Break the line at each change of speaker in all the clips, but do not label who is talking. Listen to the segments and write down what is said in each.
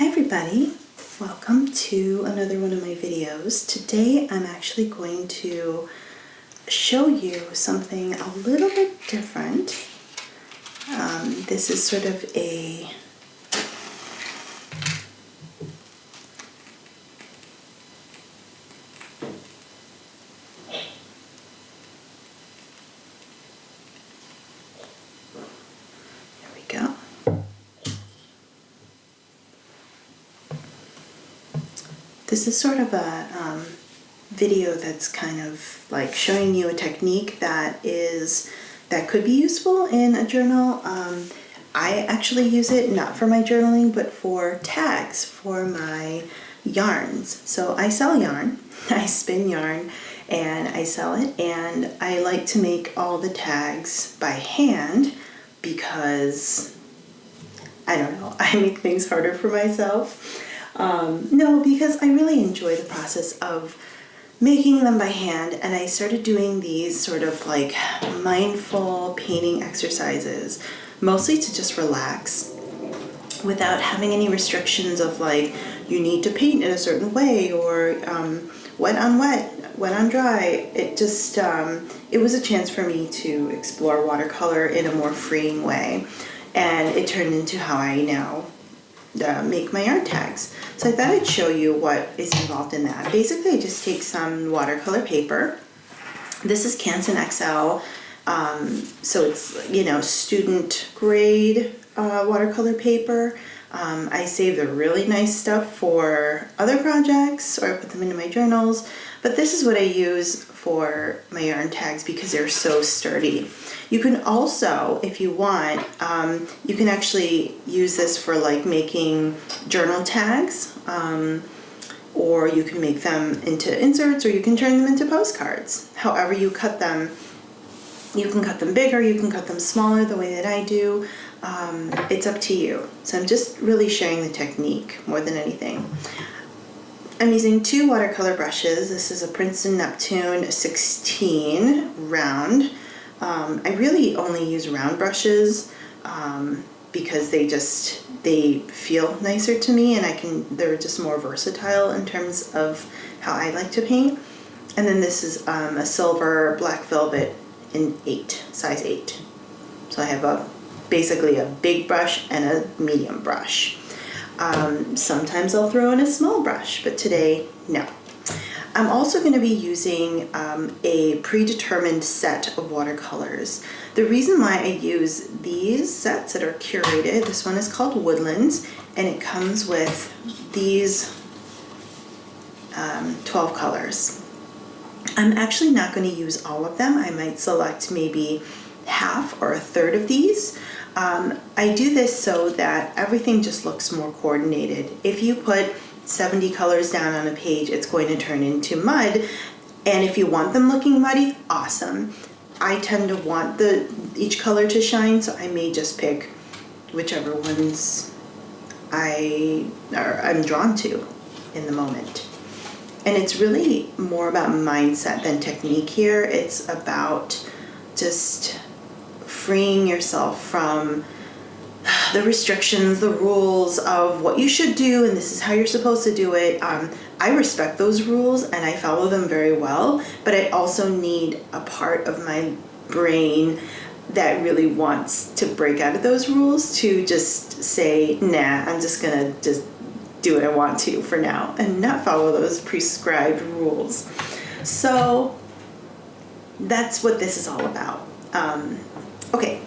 Hi everybody, welcome to another one of my videos. Today I'm actually going to show you something a little bit different. This is sort of a there we go. This is sort of a video that's kind of like showing you a technique that could be useful in a journal. I actually use it not for my journaling, but for tags for my yarns. So I sell yarn, I spin yarn, and I sell it, and I like to make all the tags by hand because, I don't know, I make things harder for myself. No, because I really enjoy the process of making them by hand, and I started doing these sort of like mindful painting exercises, mostly to just relax without having any restrictions of like, you need to paint in a certain way, or wet on wet, wet on dry. It just, it was a chance for me to explore watercolor in a more freeing way, and it turned into how I now make my yarn tags. So I thought I'd show you what is involved in that. Basically, I just take some watercolor paper. This is Canson XL, so it's, you know, student grade watercolor paper. I save the really nice stuff for other projects, or I put them into my journals, but this is what I use for my yarn tags because they're so sturdy. You can also, if you want, you can actually use this for like making journal tags, or you can make them into inserts, or you can turn them into postcards. However you cut them, you can cut them bigger, you can cut them smaller the way that I do. It's up to you. So I'm just really sharing the technique more than anything. I'm using two watercolor brushes. This is a Princeton Neptune 16 round. I really only use round brushes because they feel nicer to me, and they're just more versatile in terms of how I like to paint. And then this is a silver black velvet in 8, size 8. So I have basically a big brush and a medium brush. Sometimes I'll throw in a small brush, but today, no. I'm also going to be using a predetermined set of watercolors. The reason why I use these sets that are curated, this one is called Woodlands, and it comes with these 12 colors. I'm actually not going to use all of them. I might select maybe half or a third of these. I do this so that everything just looks more coordinated. If you put 70 colors down on a page, it's going to turn into mud, and if you want them looking muddy, awesome. I tend to want each color to shine, so I may just pick whichever ones I'm drawn to in the moment. And it's really more about mindset than technique here. It's about just freeing yourself from the restrictions, the rules of what you should do, and this is how you're supposed to do it. I respect those rules and I follow them very well, but I also need a part of my brain that really wants to break out of those rules to just say, nah, I'm just gonna just do what I want to for now and not follow those prescribed rules. So that's what this is all about. Okay,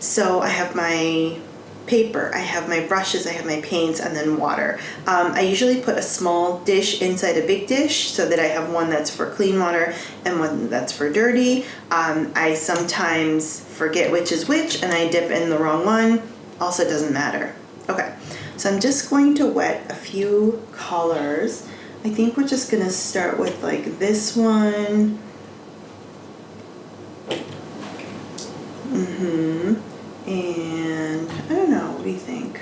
so I have my paper, I have my brushes, I have my paints, and then water. I usually put a small dish inside a big dish so that I have one that's for clean water and one that's for dirty. I sometimes forget which is which and I dip in the wrong one. Also, it doesn't matter. Okay, so I'm just going to wet a few colors. I think we're just gonna start with like this one. And I don't know, what do you think?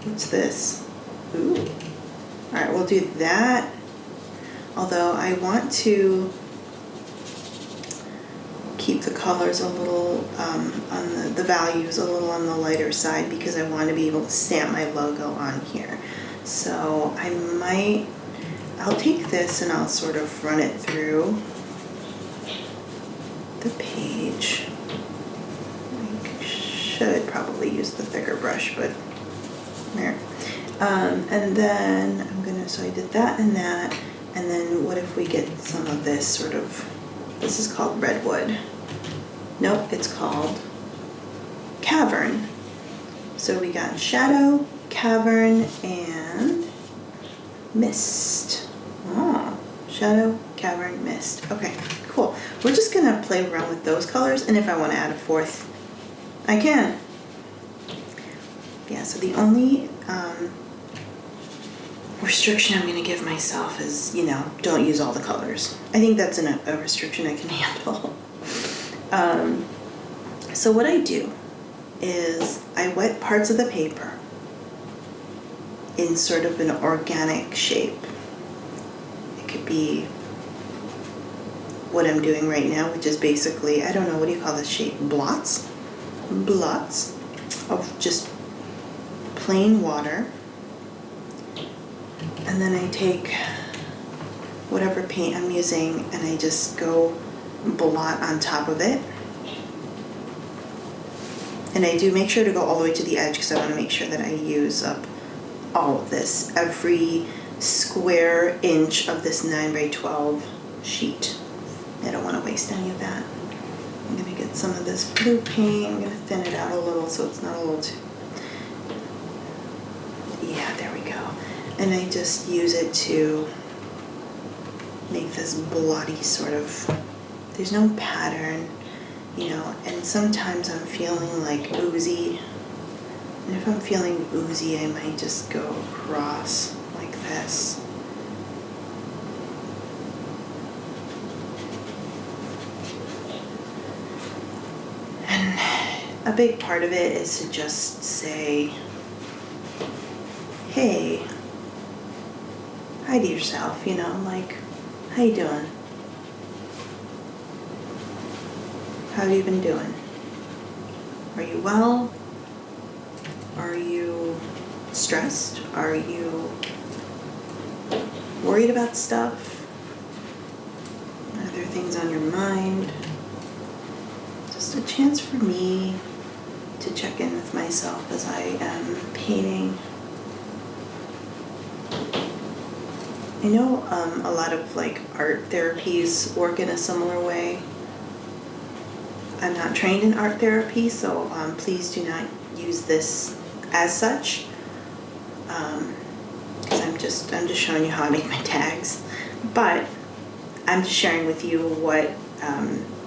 What's this? Ooh. All right, we'll do that. Although I want to keep the colors a little on the values a little on the lighter side because I want to be able to stamp my logo on here. So I'll take this and I'll sort of run it through the page. I should probably use the thicker brush, but there. And then so I did that, and then what if we get some of this sort of, this is called redwood. Nope, it's called cavern. So we got shadow, cavern, and mist. Oh, shadow, cavern, mist. Okay, cool. We're just gonna play around with those colors, and if I want to add a fourth, I can. Yeah, so the only restriction I'm gonna give myself is, don't use all the colors. I think that's a restriction I can handle. So what I do is I wet parts of the paper in sort of an organic shape. It could be what I'm doing right now, which is basically, I don't know, what do you call this shape? Blots of just plain water. And then I take whatever paint I'm using and I just go blot on top of it. And I do make sure to go all the way to the edge because I want to make sure that I use up all of this, every square inch of this 9x12 sheet. I don't want to waste any of that. I'm going to get some of this blue paint. I'm going to thin it out a little so it's not a little too... Yeah, there we go. And I just use it to make this bloody sort of... There's no pattern, and sometimes I'm feeling like oozy. And if I'm feeling oozy, I might just go across like this. And a big part of it is to just say, hey, hi to yourself, like, how you doing? How have you been doing? Are you well? Are you stressed? Are you worried about stuff? Are there things on your mind? Just a chance for me to check in with myself as I am painting. I know a lot of art therapies work in a similar way. I'm not trained in art therapy, so please do not use this as such. Because I'm just showing you how I make my tags. But I'm just sharing with you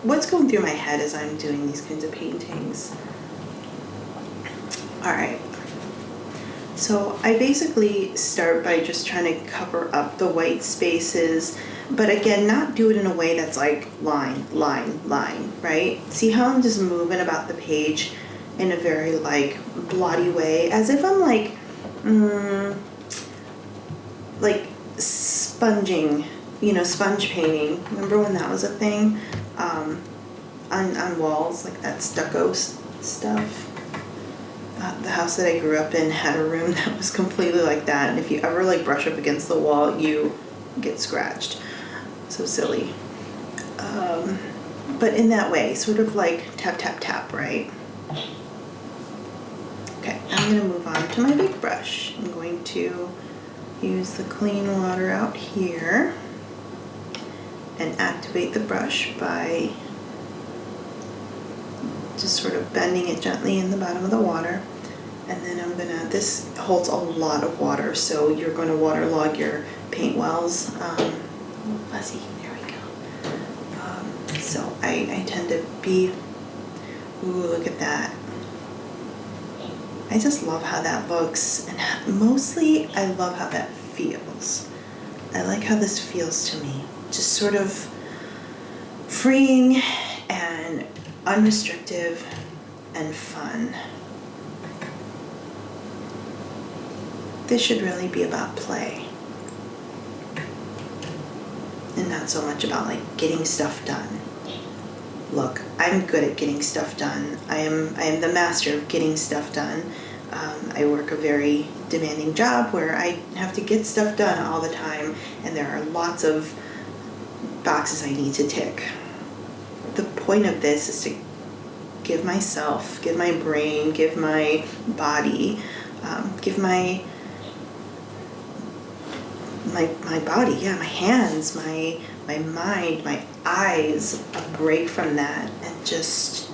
what's going through my head as I'm doing these kinds of paintings. All right. So I basically start by just trying to cover up the white spaces, but again, not do it in a way that's like line, line, line, right? See how I'm just moving about the page in a very blotty way, as if I'm sponging, sponge painting. Remember when that was a thing on walls, like that stucco stuff? The house that I grew up in had a room that was completely like that, and if you ever brush up against the wall, you get scratched. So silly. But in that way, sort of tap, tap, tap, right? Okay, I'm going to move on to my big brush. I'm going to use the clean water out here and activate the brush by just sort of bending it gently in the bottom of the water. And then this holds a lot of water, so you're going to waterlog your paint wells. A little fuzzy, there we go. So I tend to be, ooh, look at that. I just love how that looks, and mostly I love how that feels. I like how this feels to me. Just sort of freeing and unrestrictive and fun. This should really be about play and not so much about getting stuff done. Look, I'm good at getting stuff done. I am the master of getting stuff done. I work a very demanding job where I have to get stuff done all the time, and there are lots of boxes I need to tick. The point of this is to give myself, give my brain, give my body, give my body, yeah, my hands, my mind, my eyes a break from that and just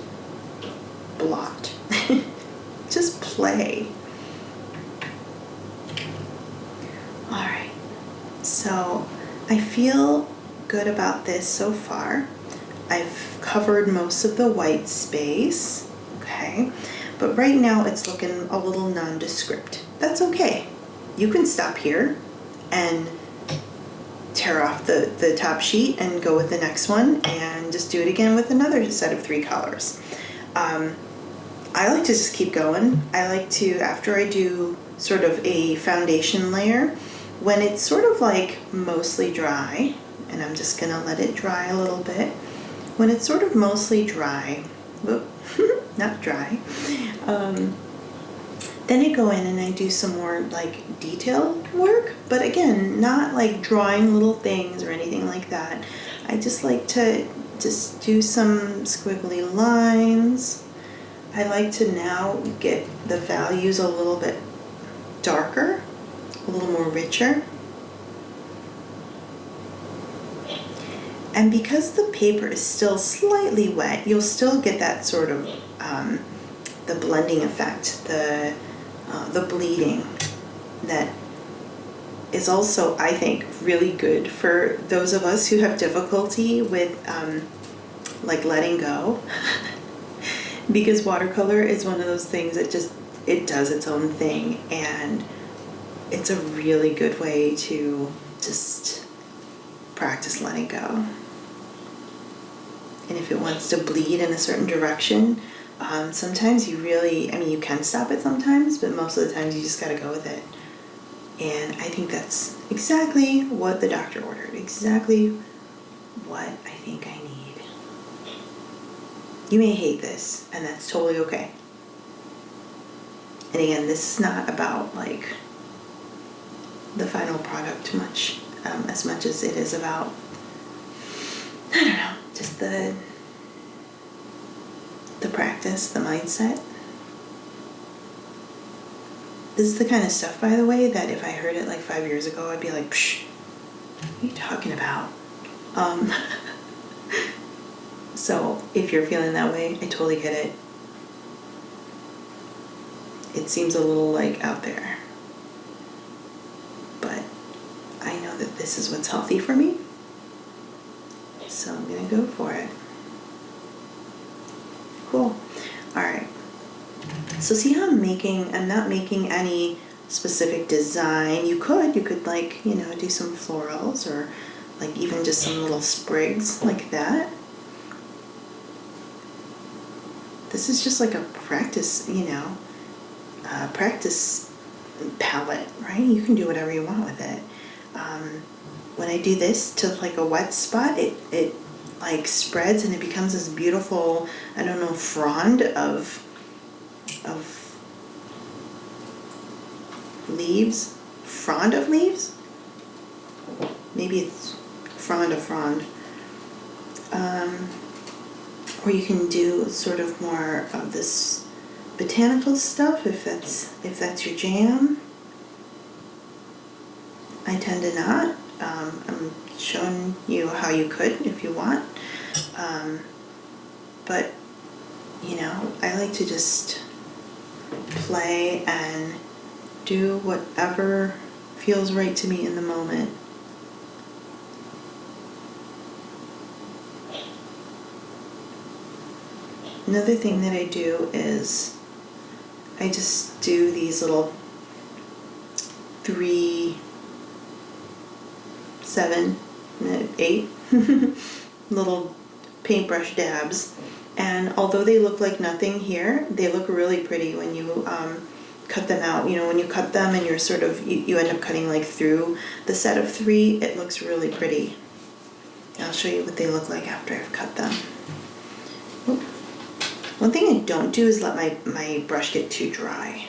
blot. Just play. All right, so I feel good about this so far. I've covered most of the white space, okay? But right now it's looking a little nondescript. That's okay. You can stop here and tear off the top sheet and go with the next one and just do it again with another set of 3 colors. I like to just keep going. I like to, after I do sort of a foundation layer, when it's sort of like mostly dry, and I'm just gonna let it dry a little bit. When it's sort of mostly dry, whoop, not dry, then I go in and I do some more like detail work, but again, not like drawing little things or anything like that. I just like to just do some squiggly lines. I like to now get the values a little bit darker, a little more richer. And because the paper is still slightly wet, you'll still get that sort of the blending effect, the bleeding that is also, I think, really good for those of us who have difficulty with like letting go. Because watercolor is one of those things that just, it does its own thing, and it's a really good way to just practice letting go. And if it wants to bleed in a certain direction, sometimes you really, I mean, you can stop it sometimes, but most of the times you just gotta go with it. And I think that's exactly what the doctor ordered, exactly what I think I need. You may hate this, and that's totally okay. And again, this is not about like the final product much, as much as it is about, I don't know, just the practice, the mindset. This is the kind of stuff, by the way, that if I heard it like 5 years ago, I'd be like, psh, what are you talking about? So if you're feeling that way, I totally get it. It seems a little like out there, but I know that this is what's healthy for me, so I'm gonna go for it. Cool. All right. So see how I'm not making any specific design. You could like, you know, do some florals or like even just some little sprigs like that. This is just like a practice, you know, practice palette, right? You can do whatever you want with it. When I do this to like a wet spot, it like spreads and it becomes this beautiful, I don't know, frond of leaves. Frond of leaves? Maybe it's frond of frond. Or you can do sort of more of this botanical stuff if that's your jam. I tend to not. I'm showing you how you could if you want. But, you know, I like to just play and do whatever feels right to me in the moment. Another thing that I do is I just do these little 3, 7, 8 little paintbrush dabs, and although they look like nothing here, they look really pretty when you cut them out. You know, when you cut them and you're sort of, you end up cutting like through the set of 3, it looks really pretty. I'll show you what they look like after I've cut them. Oop. One thing I don't do is let my brush get too dry.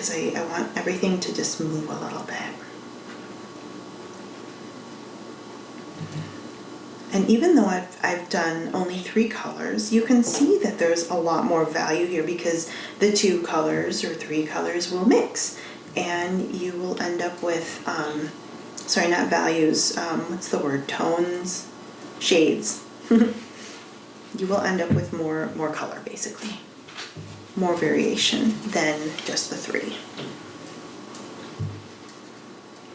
because I want everything to just move a little bit. And even though I've done only 3 colors, you can see that there's a lot more value here because the 2 colors or 3 colors will mix. And you will end up with, sorry, not values, what's the word, tones, shades. You will end up with more color, basically. More variation than just the 3.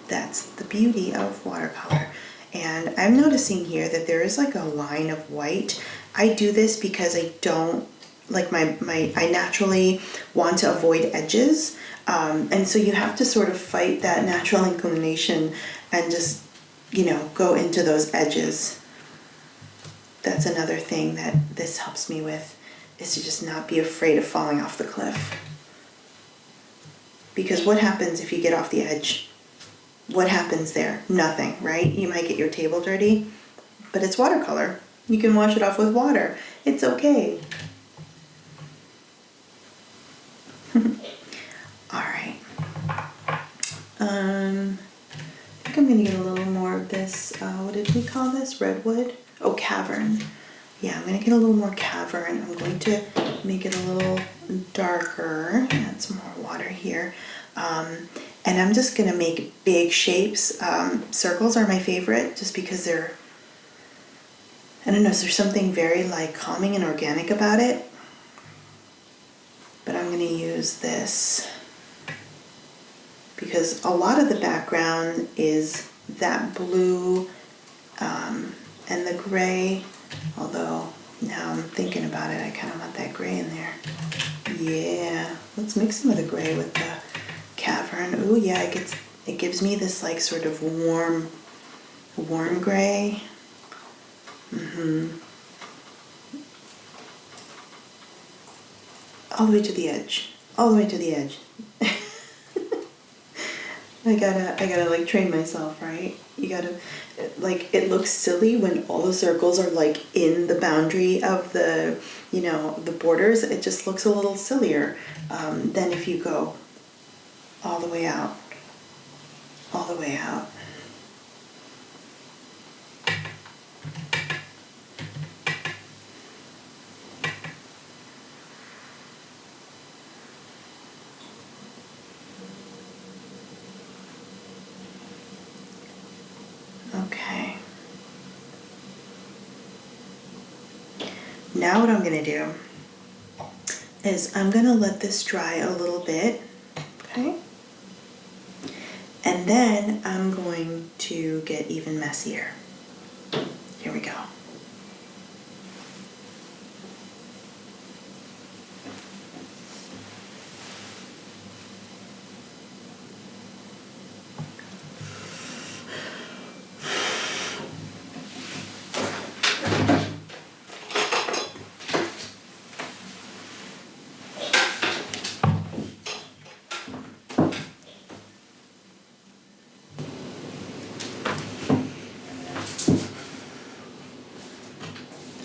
That's the beauty of watercolor. And I'm noticing here that there is like a line of white. I do this because I don't, like I naturally want to avoid edges. And so you have to sort of fight that natural inclination and just, you know, go into those edges. That's another thing that this helps me with, is to just not be afraid of falling off the cliff. Because what happens if you get off the edge? What happens there? Nothing, right? You might get your table dirty, but it's watercolor. You can wash it off with water. It's okay. All right. I think I'm gonna get a little more of this, what did we call this? Redwood? Oh, cavern. Yeah, I'm gonna get a little more cavern. I'm going to make it a little darker. Add some more water here. And I'm just gonna make big shapes. Circles are my favorite just because they're, I don't know, there's something very like calming and organic about it. But I'm gonna use this because a lot of the background is that blue and the gray, although now I'm thinking about it, I kind of want that gray in there. Yeah, let's mix some of the gray with the cavern. Ooh, yeah, it gives me this like sort of warm gray. All the way to the edge. All the way to the edge. I gotta like train myself, right? You gotta, like, it looks silly when all the circles are like in the boundary of the, you know, the borders. It just looks a little sillier than if you go all the way out. All the way out. Okay. Now what I'm gonna do is I'm gonna let this dry a little bit, okay? And then I'm going to get even messier. Here we go.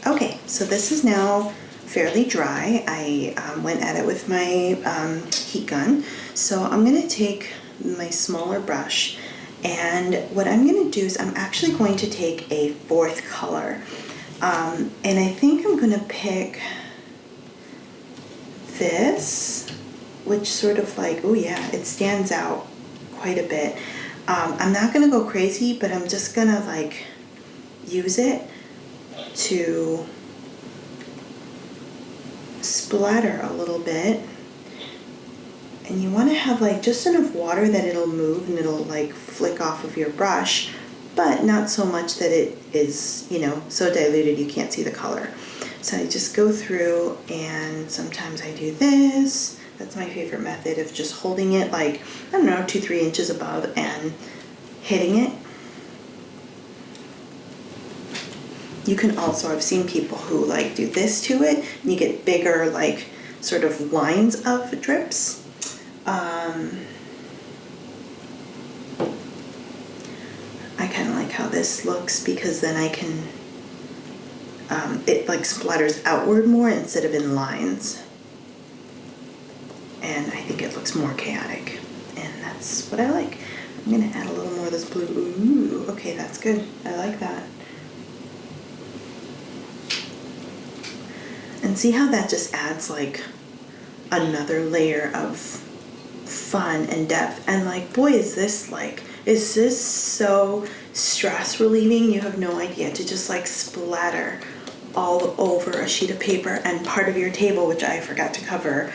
Okay, so this is now fairly dry. I went at it with my heat gun. So I'm gonna take my smaller brush, and what I'm gonna do is I'm actually going to take a 4th color. And I think I'm gonna pick this, which sort of like, oh yeah, it stands out quite a bit. I'm not gonna go crazy, but I'm just gonna like use it to splatter a little bit. And you want to have like just enough water that it'll move and it'll like flick off of your brush, but not so much that it is, you know, so diluted you can't see the color. So I just go through, and sometimes I do this. That's my favorite method of just holding it like, I don't know, 2-3 inches above and hitting it. You can also, I've seen people who like do this to it, and you get bigger like sort of lines of drips. I kind of like how this looks because then I can, it like splatters outward more instead of in lines. And then I think it looks more chaotic, and that's what I like. I'm gonna add a little more of this blue. Ooh, okay, that's good. I like that. And see how that just adds like another layer of fun and depth. And like, boy, is this so stress relieving. You have no idea, to just like splatter all over a sheet of paper and part of your table, which I forgot to cover.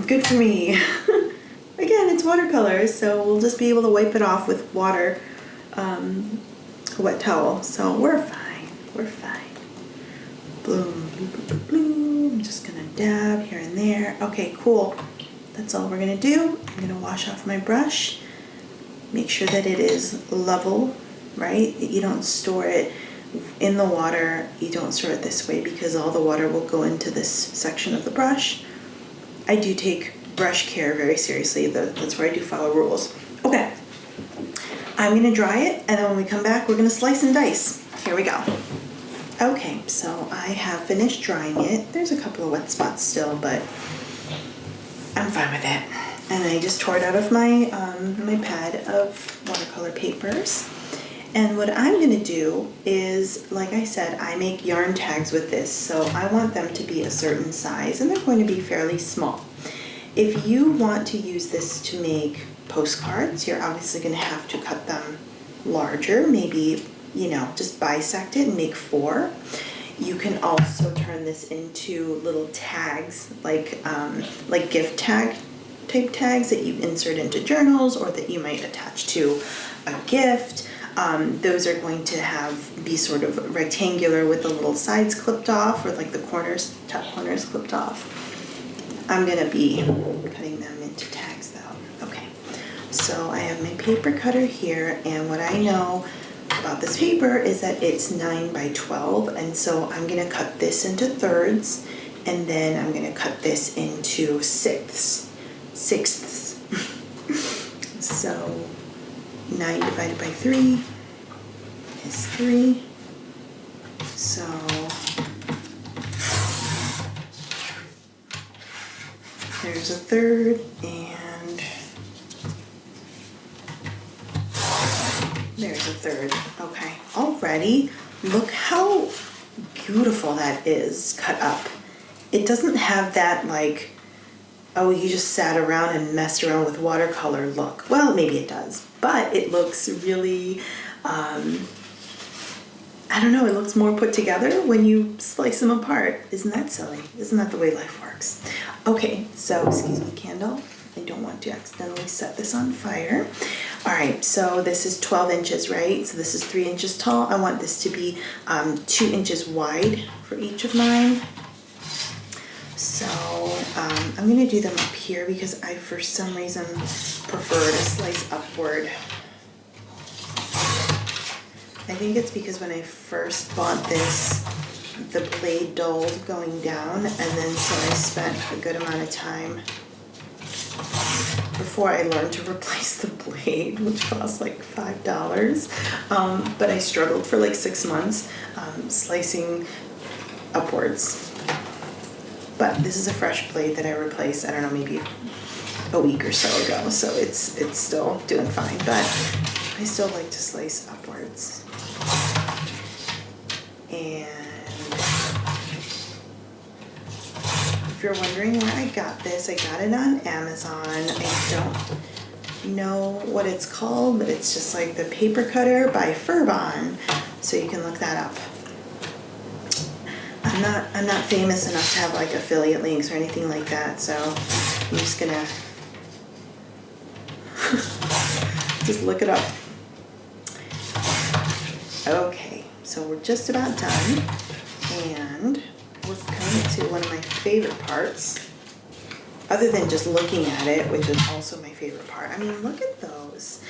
Good for me. Again, it's watercolor, so we'll just be able to wipe it off with water, a wet towel. So we're fine. We're fine. Bloom, bloom, bloom, bloom. I'm just gonna dab here and there. Okay, cool. That's all we're gonna do. I'm gonna wash off my brush. Make sure that it is level, right? That you don't store it in the water. You don't store it this way because all the water will go into this section of the brush. I do take brush care very seriously. That's where I do follow rules. Okay, I'm gonna dry it, and then when we come back, we're gonna slice and dice. Here we go. Okay, so I have finished drying it. There's a couple of wet spots still, but I'm fine with it. And I just tore it out of my my pad of watercolor papers. And what I'm gonna do is, like I said, I make yarn tags with this, so I want them to be a certain size, and they're going to be fairly small. If you want to use this to make postcards, you're obviously gonna have to cut them larger, maybe, you know, just bisect it and make 4. You can also turn this into little tags, like gift tag type tags that you insert into journals or that you might attach to a gift. Those are going to be sort of rectangular with the little sides clipped off, or like the top corners clipped off. I'm gonna be cutting them into tags though. Okay, so I have my paper cutter here, and what I know about this paper is that it's 9 by 12, and so I'm gonna cut this into thirds, and then I'm gonna cut this into sixths. So 9 divided by 3 is 3. So there's a third, and there's a third. Okay, already look how beautiful that is cut up. It doesn't have that like, oh, you just sat around and messed around with watercolor look. Well, maybe it does, but it looks really, I don't know, it looks more put together when you slice them apart. Isn't that silly? Isn't that the way life works? Okay, so, excuse me, candle. I don't want to accidentally set this on fire. All right, so this is 12 inches, right? So this is 3 inches tall. I want this to be 2 inches wide for each of mine. So I'm gonna do them up here because I, for some reason, prefer to slice upward. I think it's because when I first bought this, the blade dulled going down, and then so I spent a good amount of time before I learned to replace the blade, which cost like $5. But I struggled for like 6 months slicing upwards. But this is a fresh blade that I replaced, I don't know, maybe a week or so ago, so it's still doing fine, but I still like to slice upwards. And if you're wondering where I got this, I got it on Amazon. I don't know what it's called, but it's just like the paper cutter by Furbon, so you can look that up. I'm not famous enough to have like affiliate links or anything like that, so I'm just gonna just look it up. Okay, so we're just about done, and we're coming to one of my favorite parts, other than just looking at it, which is also my favorite part. I mean, look at those.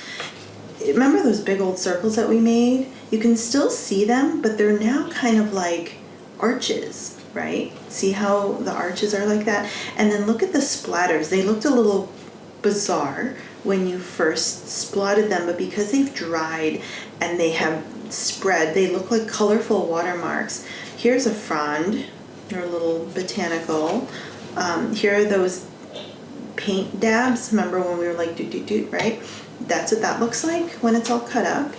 Remember those big old circles that we made? You can still see them, but they're now kind of like arches, right? See how the arches are like that? And then look at the splatters. They looked a little bizarre when you first splotted them, but because they've dried and they have spread, they look like colorful watermarks. Here's a frond, or a little botanical. Here are those paint dabs. Remember when we were like doot doot doot, right? That's what that looks like when it's all cut up.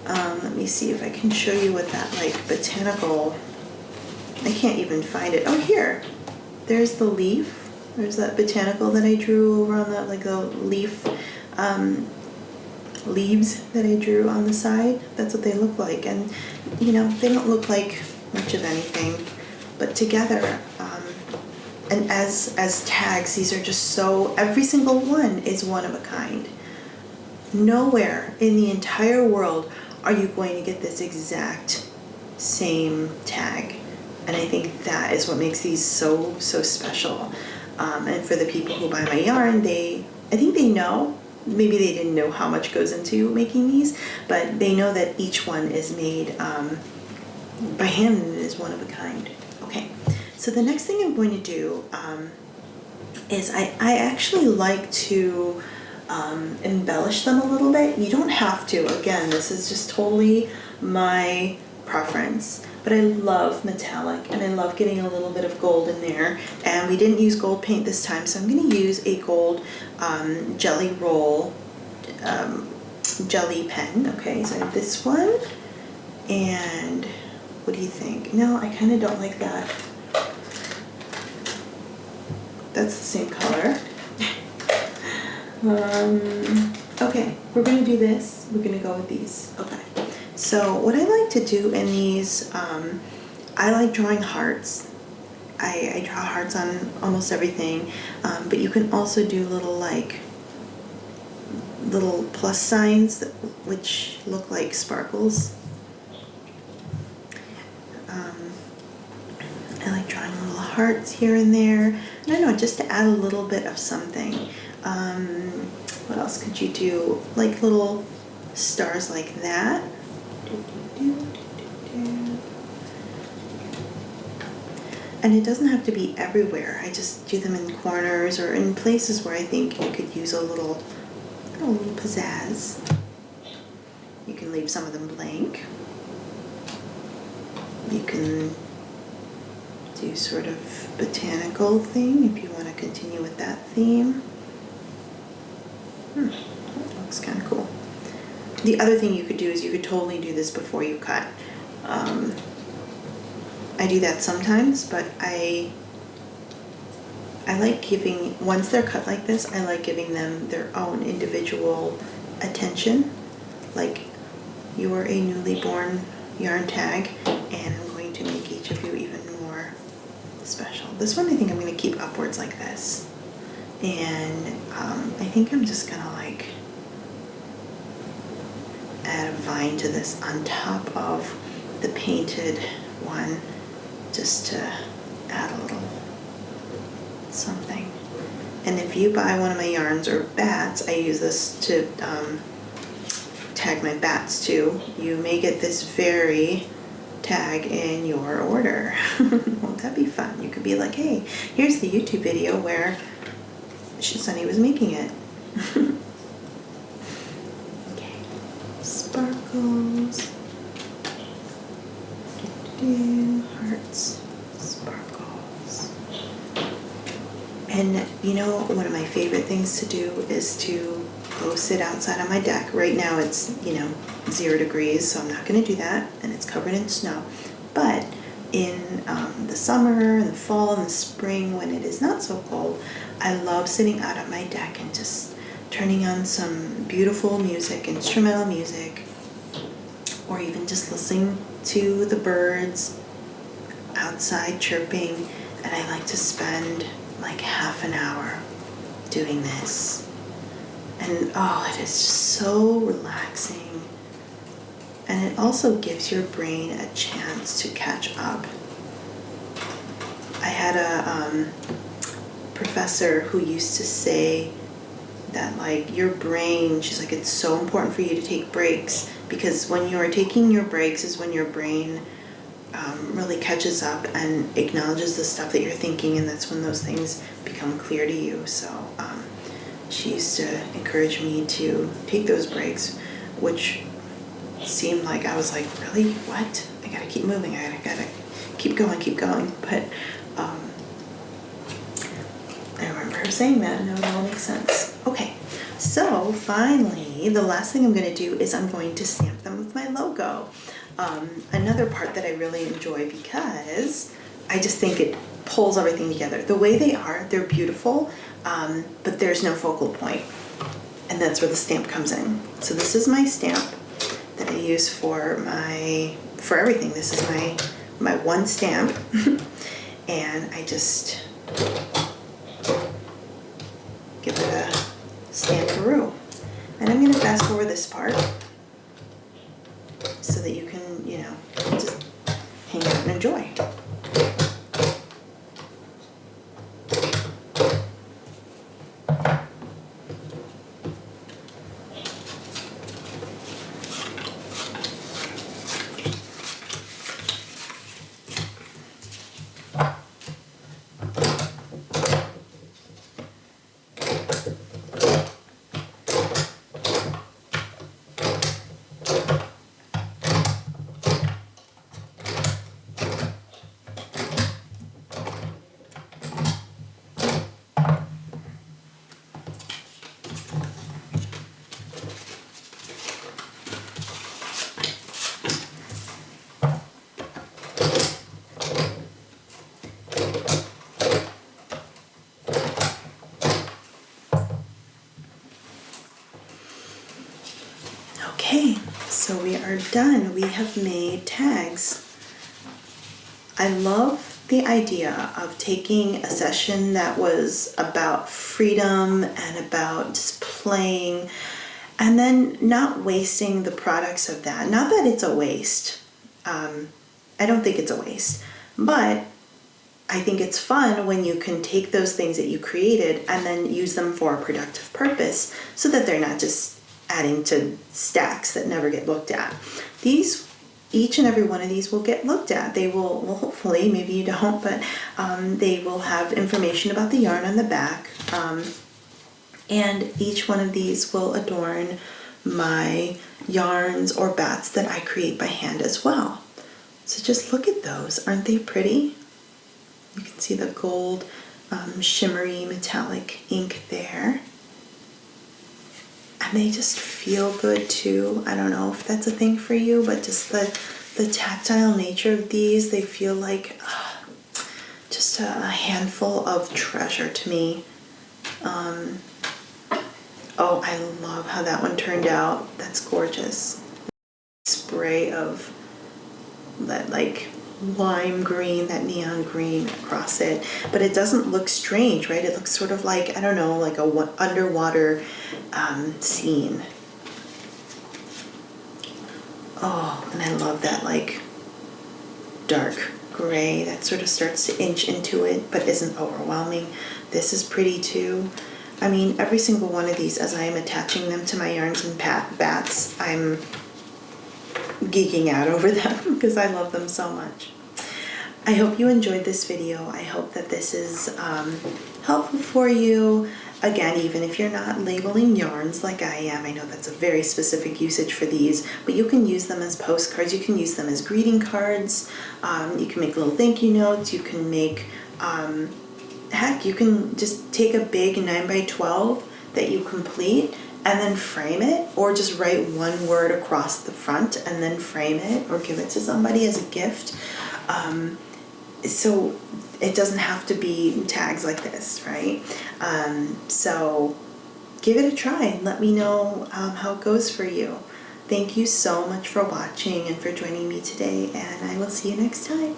Let me see if I can show you what that like botanical, I can't even find it. Oh, here, there's the leaf. There's that botanical that I drew over on the, like the leaf, leaves that I drew on the side. That's what they look like. And you know, they don't look like much of anything, but together, and as tags, these are just so, every single one is one of a kind. Nowhere in the entire world are you going to get this exact same tag. And I think that is what makes these so special. And for the people who buy my yarn, I think they know, maybe they didn't know how much goes into making these, but they know that each one is made by hand and is one of a kind. Okay, so the next thing I'm going to do is I actually like to embellish them a little bit. You don't have to. Again, this is just totally my preference. But I love metallic, and I love getting a little bit of gold in there. And we didn't use gold paint this time, so I'm going to use a gold jelly roll jelly pen. Okay, so I have this one. And what do you think? No, I kind of don't like that. That's the same color. Okay, we're going to do this. We're going to go with these. Okay. So what I like to do in these, I like drawing hearts. I draw hearts on almost everything, but you can also do little plus signs which look like sparkles. I like drawing little hearts here and there. I don't know, just to add a little bit of something. What else could you do? Like little stars like that. And it doesn't have to be everywhere. I just do them in corners or in places where I think you could use a little pizzazz. You can leave some of them blank. You can do sort of botanical thing if you want to continue with that theme. That looks kind of cool. The other thing you could do is you could totally do this before you cut. I do that sometimes, but I like giving, once they're cut like this, I like giving them their own individual attention. Like, you are a newly born yarn tag, and I'm going to make each of you even more special. This one I think I'm going to keep upwards like this. And I think I'm just going to like add a vine to this on top of the painted one, just to add a little something. And if you buy one of my yarns or bats, I use this to tag my bats too. You may get this very tag in your order. Won't that be fun? You could be like, hey, here's the YouTube video where Sunny was making it. Okay, sparkles. Hearts, sparkles. And you know, one of my favorite things to do is to go sit outside on my deck. Right now it's, 0 degrees, so I'm not going to do that, and it's covered in snow. But in the summer and the fall and the spring, when it is not so cold, I love sitting out on my deck and just turning on some beautiful music, instrumental music, or even just listening to the birds outside chirping. And I like to spend like half an hour doing this. And it is just so relaxing. And it also gives your brain a chance to catch up. I had a professor who used to say that like your brain, she's like, it's so important for you to take breaks, because when you are taking your breaks is when your brain really catches up and acknowledges the stuff that you're thinking, and that's when those things become clear to you. So she used to encourage me to take those breaks, which seemed like I was like, really? What? I gotta keep moving, I gotta keep going. But I remember for saying that. No, it all makes sense. Okay, so finally, the last thing I'm going to do is I'm going to stamp them with my logo. Another part that I really enjoy because I just think it pulls everything together. The way they are, they're beautiful, but there's no focal point. And that's where the stamp comes in. So this is my stamp that I use for everything. This is my one stamp. And I just give it a stamperoo. And I'm going to fast forward this part so that you can, you know, just hang out and enjoy. Okay, so we are done. We have made tags. I love the idea of taking a session that was about freedom and about just playing and then not wasting the products of that. Not that it's a waste. I don't think it's a waste, but I think it's fun when you can take those things that you created and then use them for a productive purpose so that they're not just adding to stacks that never get looked at. Each and every one of these will get looked at. They will, well, hopefully, maybe you don't, but they will have information about the yarn on the back. And each one of these will adorn my yarns or bats that I create by hand as well. So just look at those. Aren't they pretty? You can see the gold shimmery metallic ink there. And they just feel good too. I don't know if that's a thing for you, but just the tactile nature of these, they feel like just a handful of treasure to me. Oh, I love how that one turned out. That's gorgeous. Spray of that like lime green, that neon green across it, but it doesn't look strange, right? It looks sort of like, I don't know, like a underwater scene. Oh, and I love that like dark gray that sort of starts to inch into it but isn't overwhelming. This is pretty too. I mean, every single one of these, as I am attaching them to my yarns and bats, I'm geeking out over them because I love them so much. I hope you enjoyed this video. I hope that this is helpful for you. Again, even if you're not labeling yarns like I am, I know that's a very specific usage for these, but you can use them as postcards, you can use them as greeting cards, you can make little thank you notes, you can make, heck, you can just take a big 9x12 that you complete and then frame it, or just write one word across the front and then frame it or give it to somebody as a gift. So it doesn't have to be tags like this, right? So give it a try and let me know how it goes for you. Thank you so much for watching and for joining me today, and I will see you next time.